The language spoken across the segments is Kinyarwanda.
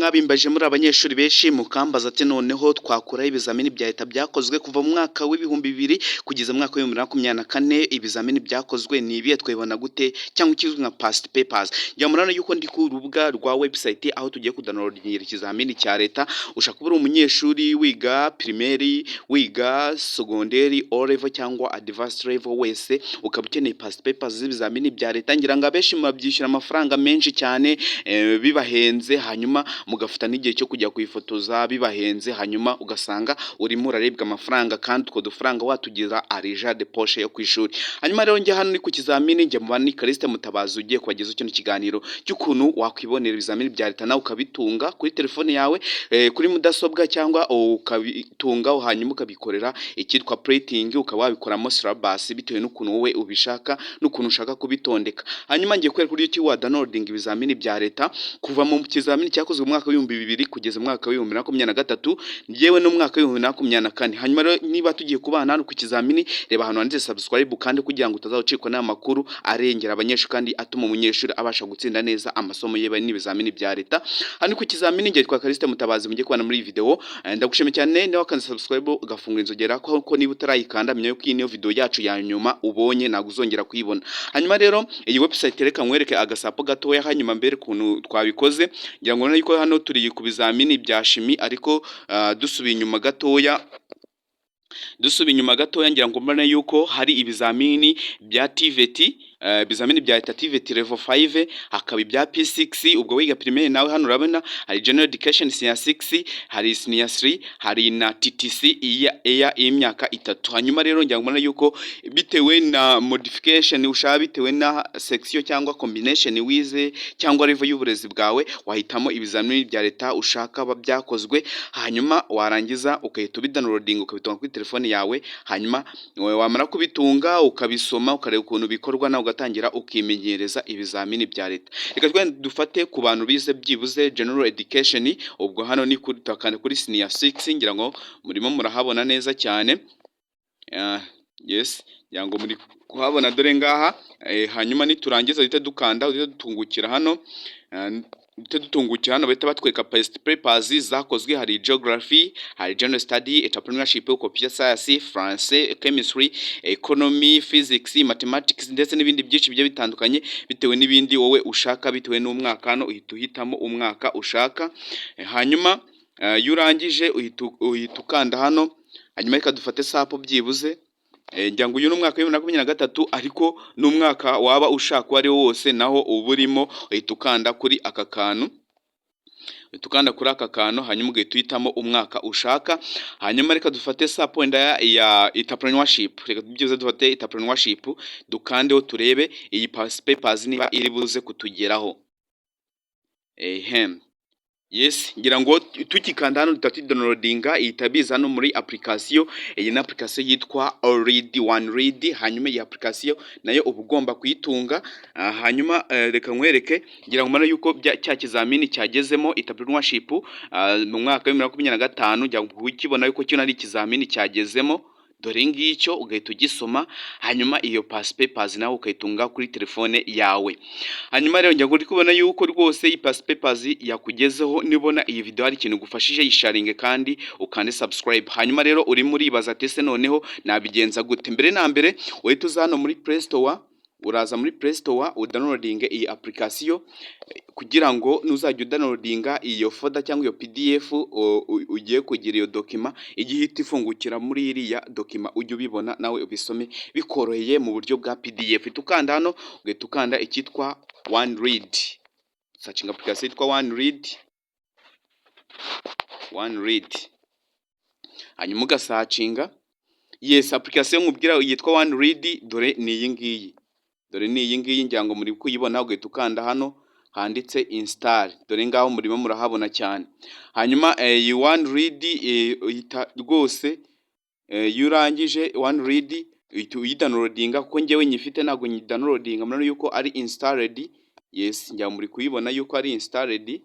mwabimbaje muri abanyeshuri benshi mukambaza ati noneho twakuraho ibizamini bya leta byakozwe kuva mu mwaka w'ibihumbi bibiri kugeza mu mwaka w'ibihumbi bibiri na makumyabiri na kane, ibizamini byakozwe ni ibihe, twabibona gute, cyangwa ikizwi nka past papers. Njya murana yuko ndi ku rubuga rwa website aho tugiye kudownloadingira ikizamini cya leta. Ushaka kuba uri umunyeshuri wiga primaire, wiga secondary, O level cyangwa advanced level, wese ukaba ukeneye past papers z'ibizamini bya leta. Ngira ngo abenshi mubyishyura amafaranga menshi cyane bibahenze, hanyuma mugafata n'igihe cyo kujya kwifotoza bibahenze, hanyuma ugasanga urimo urarebwa amafaranga kandi utwo dufaranga watugira arija de poche yo kwishuri. Hanyuma rero njya hano ni ku kizamini, njya mubana ni Callixte Mutabazi ugiye kubageza kino kiganiro cy'ukuntu wakwibonera ibizamini bya leta nawe ukabitunga kuri telefone yawe, kuri mudasobwa, cyangwa ukabitunga hanyuma ukabikorera icyitwa printing, ukaba wabikoramo syllabus bitewe n'ukuntu wowe ubishaka n'ukuntu ushaka kubitondeka. Hanyuma ngiye kwereka uburyo ki wa downloading ibizamini bya leta kuva mu kizamini cyakozwe mu mwaka w'ibihumbi bibiri kugeza mu mwaka w'ibihumbi bibiri na makumyabiri na gatatu, yewe no mu mwaka w'ibihumbi bibiri na makumyabiri na kane. Hanyuma rero niba tugiye kubana hano ku kizamini, reba ahantu handitse subscribe kandi kugira ngo utazawucikwa n'aya makuru arengera abanyeshuri kandi atuma umunyeshuri abasha gutsinda neza amasomo ye n'ibizamini bya leta. Hano ku kizamini ngiye kwa Callixte Mutabazi mugiye kubana muri iyi video. Ndagushimiye cyane niba wakanze subscribe ugafungura inzogera ko niba utarayikanda menye ko iyi niyo video yacu ya nyuma ubonye ntabwo uzongera kuyibona. Hanyuma rero iyi website reka nkwereke agasapo gatoya hanyuma mbere kuntu twabikoze. Ngira ngo yuko hano turi ku bizamini bya shimi, ariko dusubiye inyuma gatoya ngira ngo mbona yuko hari ibizamini bya TVET, ibizamini bya leta TVET level 5, hakaba ibya P6 ubwo wiga primaire nawe hano urabona hari general education senior 6, hari senior 3, hari na TTC y'imyaka 3. Hanyuma rero ngira ngo mbona yuko bitewe na modification ushaka, bitewe na section cyangwa combination wize cyangwa level y'uburezi bwawe, wahitamo ibizamini bya leta ushaka byakozwe, hanyuma warangiza ukahita ubidownloading ukabitunga kuri telefone yawe, hanyuma wamara kubitunga ukabisoma ukareba ukuntu bikorwa na ugatangira ukimenyereza ibizamini bya leta. Reka dufate ku bantu bize byibuze general education, ubwo hano ni kuri senior 6 ngira ngo murimo murahabona neza cyane. Yes, yango muri kuhabona dore ngaha. Hanyuma niturangiza duhita dukanda, duhita dutungukira hano, bahita batwereka past papers zakozwe. Hari geography, hari general study, entrepreneurship, computer science, France, chemistry, economy, physics, mathematics ndetse n'ibindi byinshi bigiye bitandukanye bitewe n'ibindi wowe ushaka, bitewe n'umwaka hano uhita uhitamo umwaka ushaka. Hanyuma iyo urangije uhita ukanda hano, hanyuma reka dufate sapo byibuze. Ngira ngo uyu ni umwaka wa 2023, ariko n'umwaka waba ushaka wari wose naho uburimo uhita ukanda kuri aka kantu, hanyuma ugahita uhitamo umwaka ushaka. Hanyuma reka dufate sapo ya entrepreneurship, reka byibuze dufate entrepreneurship dukandeho turebe iyi past papers niba iri buze kutugeraho. Yes, ngira ngo tukikanda hano downloadinga ihita no muri application. Iyi ni application yitwa Read One Read. Hanyuma iyi application nayo uba ugomba kuyitunga. Hanyuma reka nkwereke, ngira ngo mbona yuko cya kizamini cyagezemo entrepreneurship mu mwaka wa 2025, ngira ngo ukibona yuko kino ari ikizamini cyagezemo, dore ngicyo ugahita ugisoma, hanyuma iyo past papers nawe ukayitunga kuri telefone yawe. Hanyuma rero njya uri kubona yuko rwose iyi past papers yakugezeho. Nibona iyi video hari ikintu gufashije, yisharinge kandi ukande subscribe. Hanyuma rero uri muri baza tese noneho nabigenza gute. Mbere na mbere uhita uza hano muri Play Store, uraza muri Play Store udownloading iyi application, kugira ngo nuzajya udownloadinga iyo folder cyangwa iyo PDF ugiye kugira iyo document, igihita ifungukira muri iriya document ujye ubibona nawe ubisome bikoroheye mu buryo bwa PDF. Tukanda hano ugahita ukanda icyitwa One Read, searching application yitwa One Read, hanyuma ugasacinga. Yes, application nkubwira yitwa One Read, dore ni iyi ngiyi, ngira ngo muri kuyibona. Ugahita ukanda hano handitse install, dore ngaho murimo murahabona cyane. Hanyuma iyi One Read uhita rwose iyo urangije One Read uyidownloadinga, kuko njyewe nyifite ntabwo nyidownloadinga, murabona yuko ari installed. Yes, njya muri kuyibona yuko ari installed.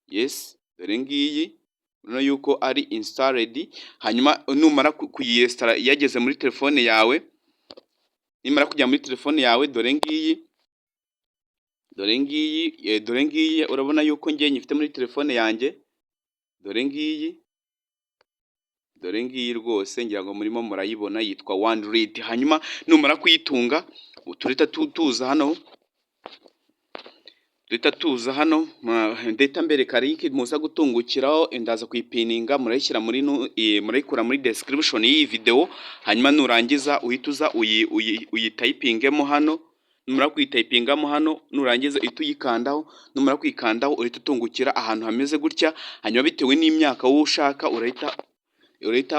Yes, dore ngiyi murabona yuko ari installed. Hanyuma numara kuyinstalla yageze muri telefone yawe, nimara kujya muri telefone yawe, dore ngiyi dore ngiyi urabona yuko ngiye nyifite muri telefone yanjye, dore ngiyi rwose ngira ngo murimo murayibona, yitwa OneRead. Hanyuma numara kuyitunga turita tuza hano ndeta mbereka link muza gutungukiraho, ndaza kuyipininga, murayikura muri description y'iyi video, hanyuma nurangiza uhita uza uyitayipingemo hano. Numara kuyitayipingamo hano, nurangiza uhita uyikandaho, numara kuyikandaho uhita utungukira ahantu hameze gutya. Hanyuma bitewe n'imyaka wowe ushaka urahita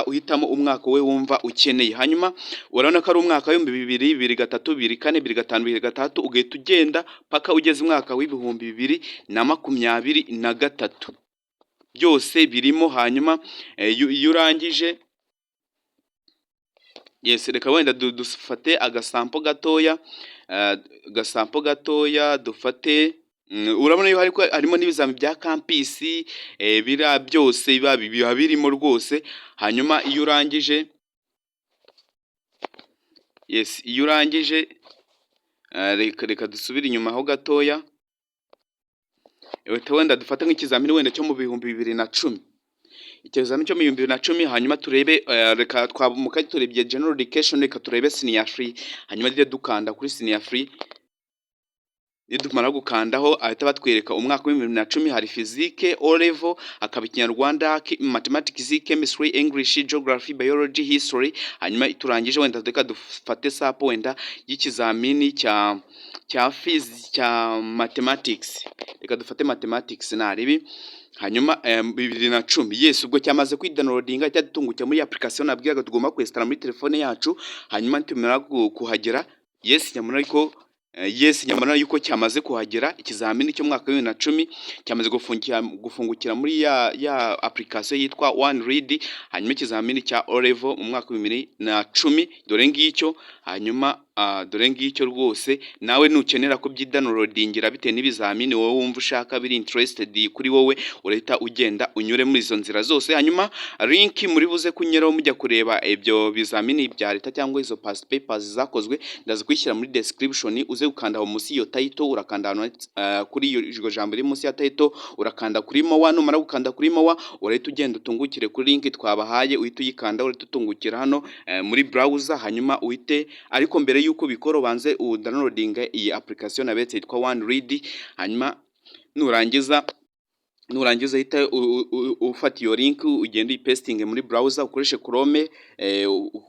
uhitamo umwaka we wumva ukeneye. Hanyuma urabona ko ari umwaka w'ibihumbi 2023, 2024, 2025, 2026, ugahita ugenda paka ugeze umwaka w'ibihumbi 2023 byose birimo. Hanyuma iyo urangije, reka wenda dufate agasampo gatoya, dufate urabona yo harimo n'ibizami bya campus, bira byose biba birimo rwose. Hanyuma iyo urangije, reka dusubire inyuma ho gatoya, wenda dufate nk'ikizamini wenda cyo mu bihumbi 2010, ikizamini cyo mu 2010. Hanyuma turebe, reka twamuka turebye general education, reka turebe senior free. Hanyuma dukanda kuri senior free, dumara gukandaho ahita batwereka umwaka wa 2010. hari physique O level, akaba ikinyarwanda, mathematics, chemistry, English, geography, biology, history. Hanyuma turangije wenda reka dufate sapo wenda y'ikizamini cya mathematics, reka dufate mathematics naribi. Hanyuma 2010, ubwo cyamaze kwidownloadinga cyadutungukira muri application nabwiraga tugomba kwestara muri telefone yacu. Hanyuma tumara kuhagera, nyamara yuko cyamaze kuhagera, ikizamini cyo mwaka wa 2010 cyamaze gufungukira muri ya application yitwa OneRead. Hanyuma ikizamini cya O level mu mwaka wa 2010 dore ngicyo. Hanyuma dore ngicyo rwose, nawe nukenera ko byidownloadingira bitewe n'ibizamini wowe wumva ushaka biri interested kuri wowe, urahita ugenda unyure muri izo nzira zose. Hanyuma link muri buze kunyeraho mujya kureba ibyo bizamini bya leta cyangwa izo past papers zakozwe, ndaza kwishyira muri description. Uze gukanda aho munsi iyo title, urakanda kuri iyo jambo riri munsi ya title, urakanda kuri mowa. Numara gukanda kuri mowa, urahita ugenda utungukire kuri link twabahaye, uhita uyikanda, urahita utungukira hano muri browser. Hanyuma uhite, ariko mbere yuko bikora ubanze downloading iyi application nabetse yitwa OneRead. Hanyuma nurangiza hita ufata iyo link ugenda uyipestinge muri browser, ukoreshe Chrome,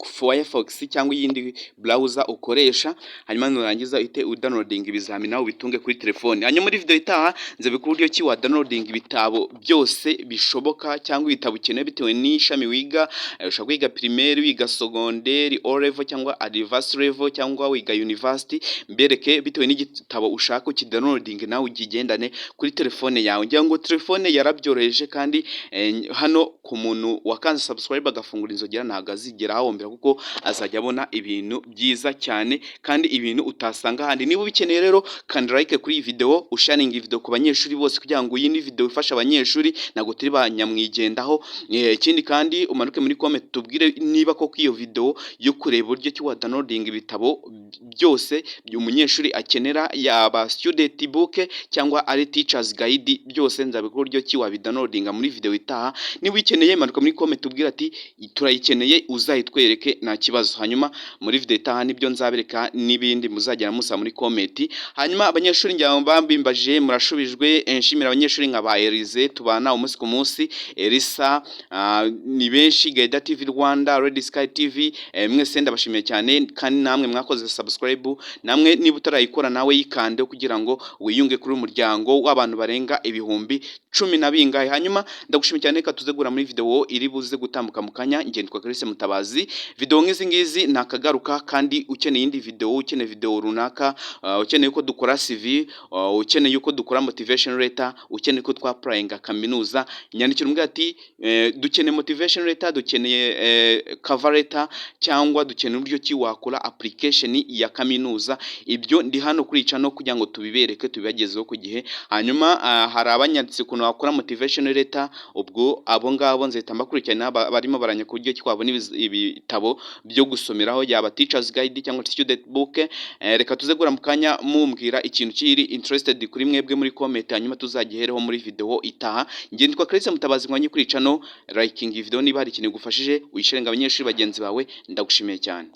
Firefox cyangwa iyindi browser ukoresha. Hanyuma nurangiza uhite downloading ibizamini nawe bitunge kuri telefone. Hanyuma muri video itaha nze bikuryo ki wa downloading ibitabo byose bishoboka, cyangwa ibitabo ukeneye bitewe n'ishami wiga. Ushaka kwiga primaire, wiga secondaire, O level cyangwa advanced level, cyangwa wiga university, mbereke bitewe n'igitabo ushaka ukidownloading nawe ukigendane kuri telefone yawe. Ngira ngo telefone yarabyoroheje, kandi hano ku muntu wakanze subscribe agafungura inzogera ntago azigera ahombera, kuko azajya abona ibintu byiza cyane kandi ibintu utasanga handi. Niba ubikeneye rero kandi like kuri iyi video, usharing video ku banyeshuri bose, kugira ngo iyi ni video ifasha abanyeshuri nago turi banyamwigendaho. Ikindi kandi umanuke muri comment tubwire niba koko iyo video yo kureba uburyo ki wa downloading ibitabo byose umunyeshuri akenera, yaba student book cyangwa ari teachers guide, byose nzabikora uburyo ki wa downloading muri video itaha. Niba ukeneye manuka muri comment tubwire ati turayikeneye, uzayitwereke nta kibazo. Hanyuma muri video itaha nibyo nzabereka n'ibindi muzagera musa muri comment. Hanyuma abanyeshuri njya bambimbaje murashubijwe. Nshimira abanyeshuri nka ba Elize tubana umunsi ku munsi, Elisa, ni benshi, Gaida TV Rwanda, Red Sky TV, mwese ndabashimiye cyane, kandi namwe mwakoze subscribe. Namwe niba utarayikora nawe yikande kugira ngo wiyunge kuri umuryango w'abantu barenga ibihumbi 10 na bingahe. Hanyuma ndagushimiye cyane, reka tuzegura muri video iri buze gutambuka mu kanya. Ngendwa Chris Mutabazi. Video nk'izi ngizi nakagaruka, kandi ukeneye indi video, ukeneye video runaka, ukeneye ko dukora CV, ukeneye uko dukora motivation letter, ukeneye ko twaprayinga kaminuza, nyandikira umbwira ati dukeneye motivation letter, dukeneye cover letter, cyangwa dukeneye uburyo ki wakora application ya kaminuza. Ibyo ndi hano kurica no kugira ngo tubibereke tubibagezeho ku gihe. Hanyuma hari abanyanditse ku ukuntu wakora motivation letter, ubwo abo ngabo nzahita mbakurikirana barimo baranyaka uburyo ki twabona ibitabo byo gusomeraho yaba teachers guide cyangwa student book. Reka tuze gura mu kanya mumbwira ikintu kiri interested kuri mwebwe muri comment, hanyuma tuzagihereho muri video itaha. Nge nditwa Clarisse Mutabazi, mwanye kuri channel, liking video niba hari ikintu gufashije uyisharinga abanyeshuri bagenzi bawe, ndagushimiye cyane.